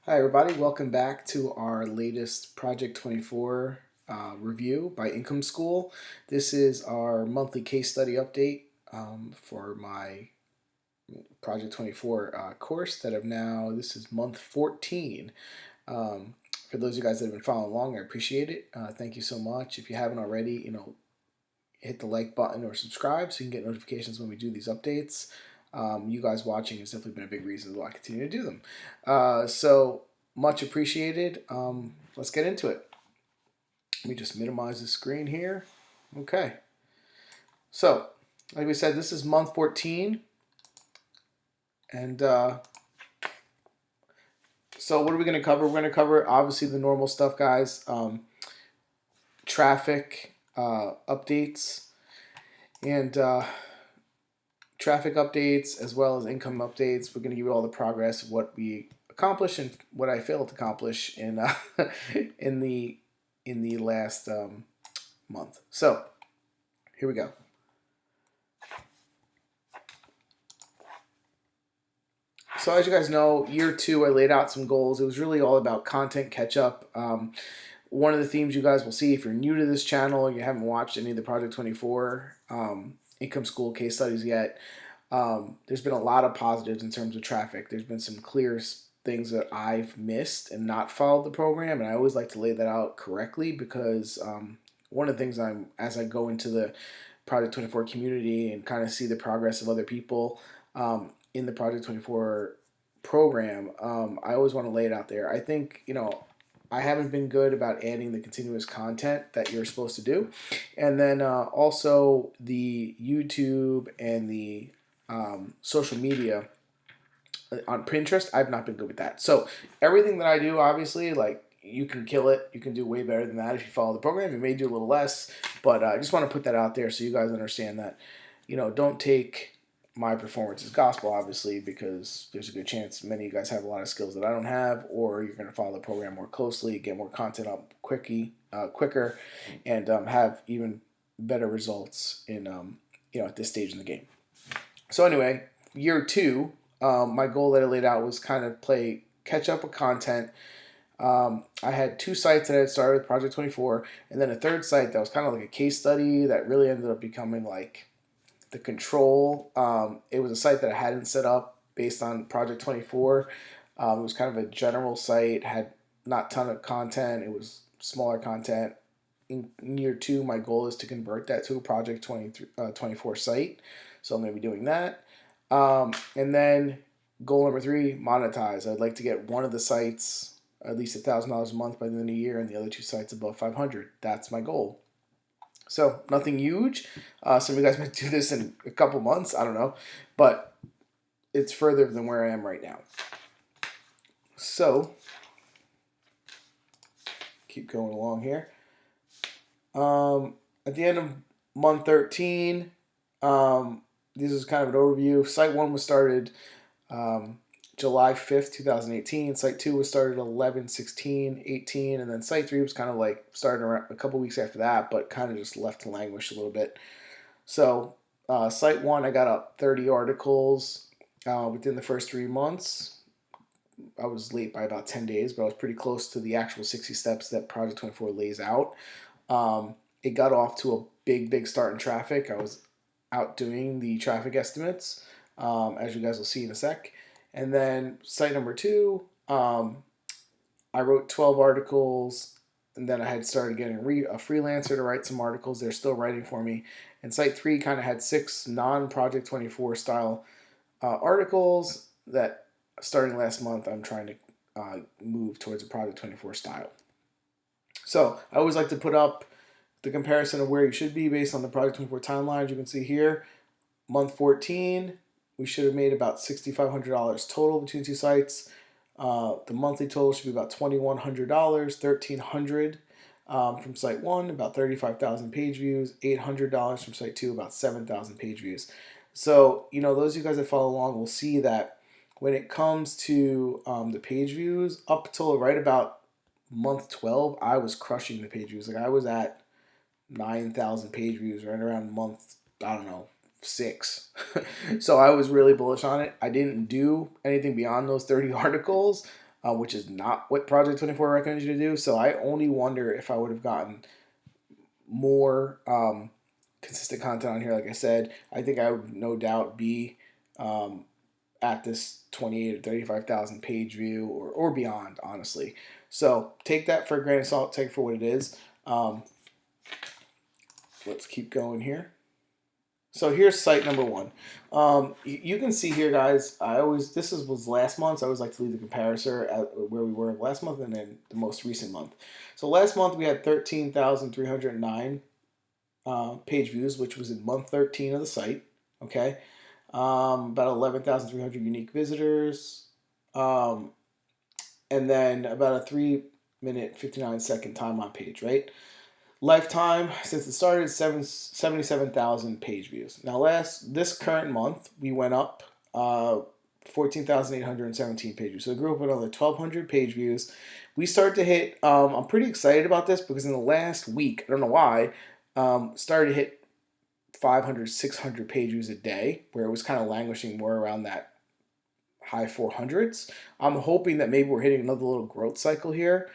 Hi, everybody. Welcome back to our latest Project 24 review by Income School. This is our monthly case study update for my Project 24 course that I've now, this is month 14. Um, for those of you guys that have been following along, I appreciate it. Thank you so much. If you haven't already, hit the like button or subscribe so you can get notifications when we do these updates. You guys watching has definitely been a big reason why I continue to do them. So much appreciated. Let's get into it. Let me just minimize the screen here. Okay. So, like we said, this is month 14. And so, what are we going to cover? We're going to cover, obviously, the normal stuff, guys. Traffic updates and traffic updates as well as income updates. We're going to give you all the progress of what we accomplished and what I failed to accomplish in in the last month. So here we go. So as you guys know, year two I laid out some goals. It was really all about content catch up. One of the themes you guys will see if you're new to this channel, you haven't watched any of the Project 24 Income School case studies yet. There's been a lot of positives in terms of traffic. There's been some clear things that I've missed and not followed the program, and I always like to lay that out correctly because one of the things as I go into the Project 24 community and kind of see the progress of other people in the Project 24 program, I always want to lay it out there. I think, I haven't been good about adding the continuous content that you're supposed to do. And then also the YouTube and the social media on Pinterest, I've not been good with that. So everything that I do, obviously, like you can kill it. You can do way better than that if you follow the program. You may do a little less, but I just want to put that out there so you guys understand that, don't take my performance as gospel, obviously, because there's a good chance many of you guys have a lot of skills that I don't have, or you're going to follow the program more closely, get more content up quicker, and have even better results in at this stage in the game. So anyway, year two, my goal that I laid out was kind of play catch up with content. I had two sites that I had started with Project 24, and then a third site that was kind of like a case study that really ended up becoming like the control. It was a site that I hadn't set up based on Project 24. It was kind of a general site, had not a ton of content. It was smaller content. In year two, my goal is to convert that to a Project 24 site. So I'm going to be doing that. And then goal number three, monetize. I'd like to get one of the sites at least $1,000 a month by the end of the year and the other two sites above 500. That's my goal. So nothing huge. Some of you guys might do this in a couple months. I don't know. But it's further than where I am right now. So keep going along here. At the end of month 13, this is kind of an overview. Site 1 was started July 5th, 2018. Site 2 was started 11/16/18. And then Site 3 was kind of like started around a couple weeks after that, but kind of just left to languish a little bit. So Site 1, I got up 30 articles within the first 3 months. I was late by about 10 days, but I was pretty close to the actual 60 steps that Project 24 lays out. It got off to a big start in traffic. I was outdoing the traffic estimates, as you guys will see in a sec. And then site number 2, I wrote 12 articles, and then I had started getting a freelancer to write some articles. They're still writing for me. And site 3 kind of had 6 non-Project 24 style articles that starting last month I'm trying to move towards a Project 24 style. So I always like to put up the comparison of where you should be based on the Project 24 timelines. You can see here, month 14, we should have made about $6,500 total between two sites. The monthly total should be about $2,100, $1,300 from site 1, about 35,000 page views, $800 from site 2, about 7,000 page views. So, those of you guys that follow along will see that when it comes to the page views, up till right about month 12, I was crushing the page views. Like I was at 9,000 page views right around month, I don't know, 6. So I was really bullish on it. I didn't do anything beyond those 30 articles. which is not what Project 24 recommends you to do. So I only wonder if I would have gotten more consistent content on here. Like I said, I think I would no doubt be um, at this 28 or 35,000 page view or beyond, honestly. So take that for a grain of salt, take it for what it is. Let's keep going here. So here's site number one. You can see here, guys. Was last month. So I always like to leave the comparison at where we were last month and then the most recent month. So last month we had 13,309 page views, which was in month 13 of the site. Okay, about 11,300 unique visitors, and then about a 3-minute 59-second time on page. Right. Lifetime since it started 77,000 page views. Now this current month we went up 14,817 page views. So it grew up another 1,200 page views. We start to hit. I'm pretty excited about this because in the last week, I don't know why, started to hit 500, 600 page views a day, where it was kind of languishing more around that high 400s. I'm hoping that maybe we're hitting another little growth cycle here.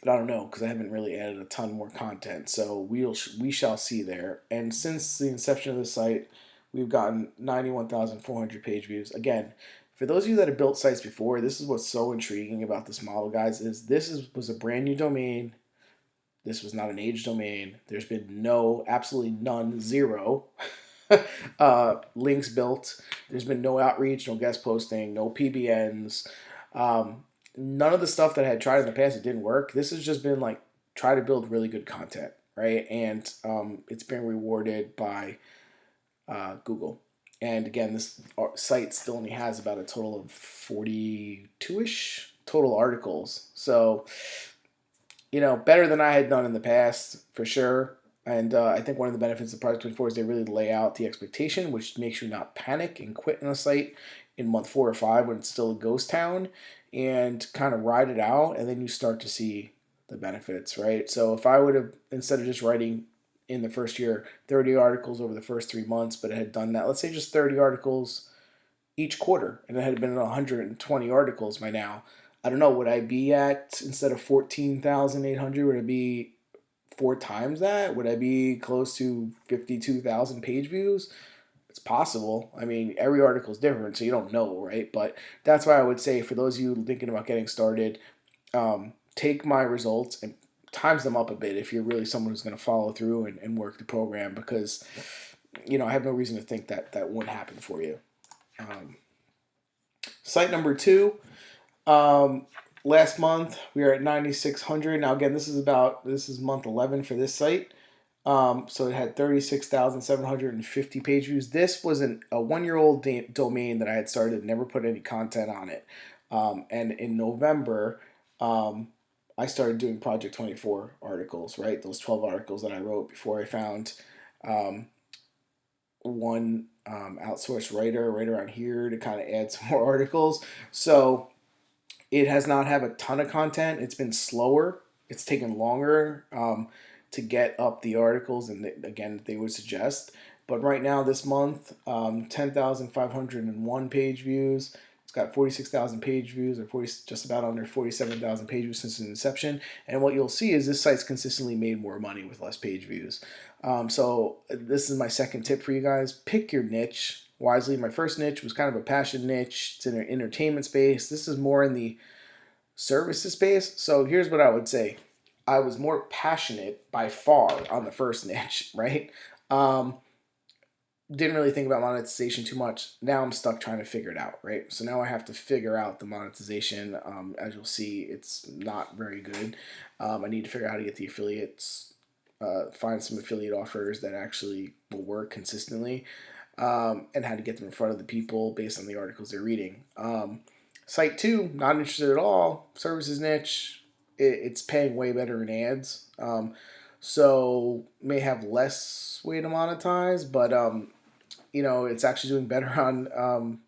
But I don't know because I haven't really added a ton more content. So we shall see there. And since the inception of the site, we've gotten 91,400 page views. Again, for those of you that have built sites before, this is what's so intriguing about this model, guys. Was a brand new domain. This was not an age domain. There's been absolutely none, zero links built. There's been no outreach, no guest posting, no PBNs. None of the stuff that I had tried in the past, it didn't work. This has just been like try to build really good content, right? And it's been rewarded by Google. And again, this site still only has about a total of 42-ish total articles. So, better than I had done in the past for sure. And I think one of the benefits of Project 24 is they really lay out the expectation, which makes you not panic and quit on a site in month 4 or 5 when it's still a ghost town, and kind of ride it out, and then you start to see the benefits, right? So if I would have, instead of just writing in the first year 30 articles over the first 3 months, but it had done that, let's say just 30 articles each quarter, and it had been 120 articles by now, I don't know, would I be at, instead of 14,800, would it be 4 times that? Would I be close to 52,000 page views? It's possible. I mean, every article is different, so you don't know, right? But that's why I would say for those of you thinking about getting started, take my results and times them up a bit if you're really someone who's going to follow through and work the program, because, I have no reason to think that wouldn't happen for you. Site number 2, last month we are at 9,600. Now again, this is month 11 for this site. So it had 36,750 page views. This was a 1-year-old domain that I had started, never put any content on it. And in November, I started doing Project 24 articles, right? Those 12 articles that I wrote before I found one outsourced writer right around here to kind of add some more articles. So it has not had a ton of content. It's been slower. It's taken longer to get up the articles, and again, they would suggest. But right now, this month, 10,501 page views. It's got 46,000 page views, or just about under 47,000 page views since its inception. And what you'll see is this site's consistently made more money with less page views. So this is my second tip for you guys. Pick your niche wisely. My first niche was kind of a passion niche. It's in an entertainment space. This is more in the services space. So here's what I would say. I was more passionate by far on the first niche, right? Didn't really think about monetization too much. Now I'm stuck trying to figure it out, right? So now I have to figure out the monetization. As you'll see, it's not very good. I need to figure out how to get the affiliates, find some affiliate offers that actually will work consistently, and how to get them in front of the people based on the articles they're reading. Site 2, not interested at all. Services niche, it's paying way better in ads. So may have less way to monetize, but it's actually doing better on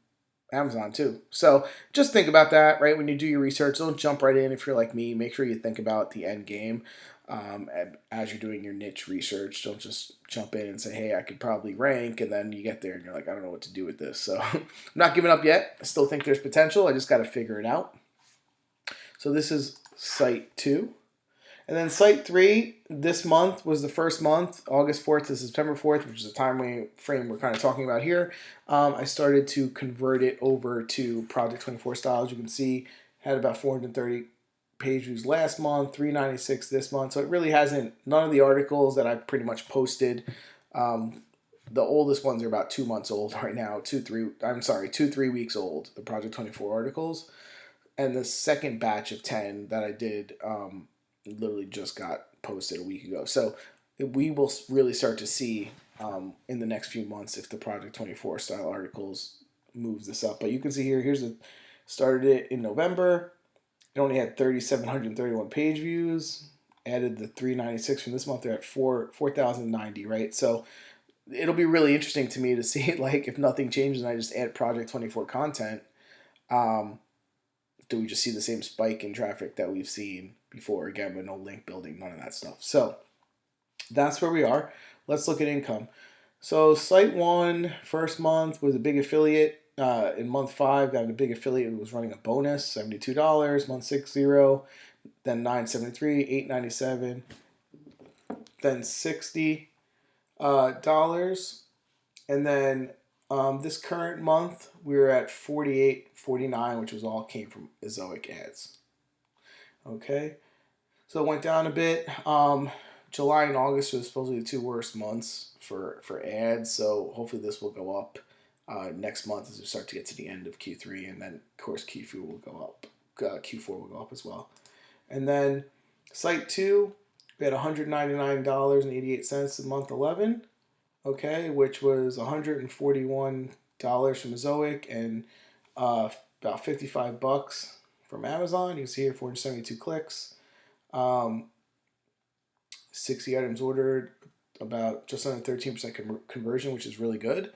Amazon too. So just think about that, right? When you do your research, don't jump right in. If you're like me, make sure you think about the end game. as you're doing your niche research. Don't just jump in and say, hey, I could probably rank, and then you get there and you're like, I don't know what to do with this. So I'm not giving up yet. I still think there's potential. I just got to figure it out. So this is site 2. And then site 3, this month was the first month, August 4th to September 4th, which is the time frame we're kind of talking about here. I started to convert it over to Project 24 style. As you can see, had about 430 page views last month, 396 this month. So it really hasn't, none of the articles that I pretty much posted, the oldest ones are about 2 months old right now, 2-3 weeks old, the Project 24 articles. And the second batch of 10 that I did literally just got posted a week ago. So we will really start to see in the next few months if the Project 24 style articles moves this up. But you can see here, started it in November. It only had 3,731 page views. Added the 396 from this month. They're at 4,090, right? So it'll be really interesting to me to see, like, if nothing changes and I just add Project 24 content, do we just see the same spike in traffic that we've seen before? Again, with no link building, none of that stuff. So that's where we are. Let's look at income. So site 1, first month, was a big affiliate. In month 5, got a big affiliate. It was running a bonus, $72. Month 6, 0. Then 973, $897. Then $60. And then this current month, we were at $48.49, which was all came from Ezoic ads. Okay, so it went down a bit. July and August are supposedly the 2 worst months for ads, so hopefully this will go up next month as we start to get to the end of Q3, and then of course Q4 will go up. Q4 will go up as well. And then site 2, we had $199.88 in month 11. Okay, which was $141 from Ezoic and about $55 from Amazon. You can see here 472 clicks, 60 items ordered, about just under 13% conversion, which is really good.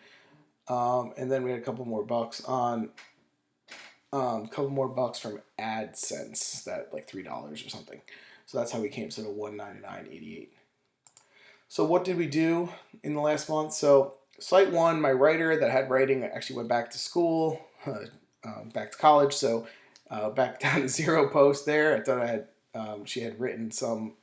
And then we had a couple more bucks from AdSense, that like $3 or something. So that's how we came to the $199.88. So what did we do in the last month? So site 1, my writer that had writing actually went back to school, back to college. So back down to 0 posts there. I thought she had written some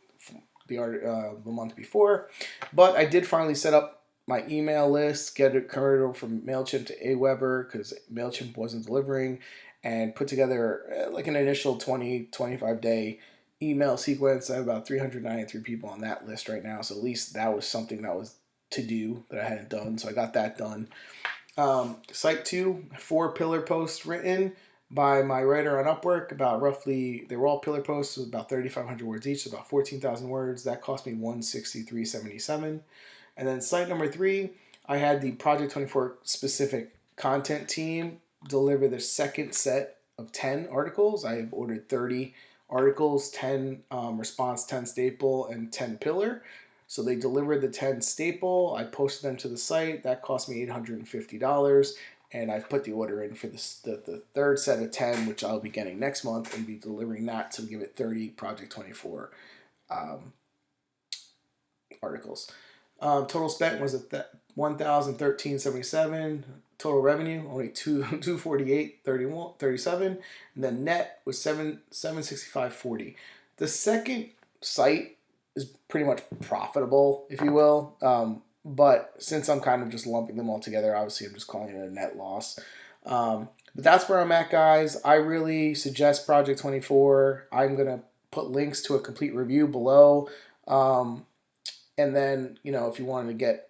the month before, but I did finally set up my email list, get it converted over from MailChimp to Aweber because MailChimp wasn't delivering, and put together like an initial 20-25 day email sequence. I have about 393 people on that list right now, so at least that was something that was to do that I hadn't done, so I got that done. Site 2, 4 pillar posts written by my writer on Upwork, about roughly, they were all pillar posts, about 3,500 words each, so about 14,000 words. That cost me $163.77. And then site number 3, I had the Project 24 specific content team deliver the second set of 10 articles. I ordered 30 articles, 10 response, 10 staple, and 10 pillar. So they delivered the 10 staple. I posted them to the site. That cost me $850. And I've put the order in for the third set of 10, which I'll be getting next month, and be delivering that to give it 30 Project 24 articles. Total spent was $1,013.77. Total revenue only $248.37, and then net was $765.40. The second site is pretty much profitable, if you will. But since I'm kind of just lumping them all together, obviously I'm just calling it a net loss. But that's where I'm at, guys. I really suggest Project 24. I'm going to put links to a complete review below. And then, if you wanted to get,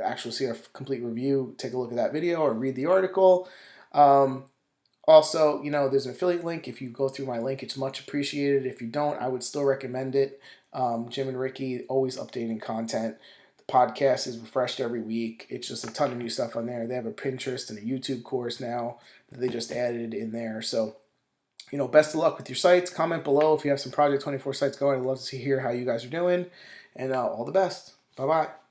actually see a complete review, take a look at that video or read the article. Also, there's an affiliate link. If you go through my link, it's much appreciated. If you don't, I would still recommend it. Jim and Ricky, always updating content. The podcast is refreshed every week. It's just a ton of new stuff on there. They have a Pinterest and a YouTube course now that they just added in there. So, best of luck with your sites. Comment below if you have some Project 24 sites going. I'd love to hear how you guys are doing. And all the best. Bye-bye.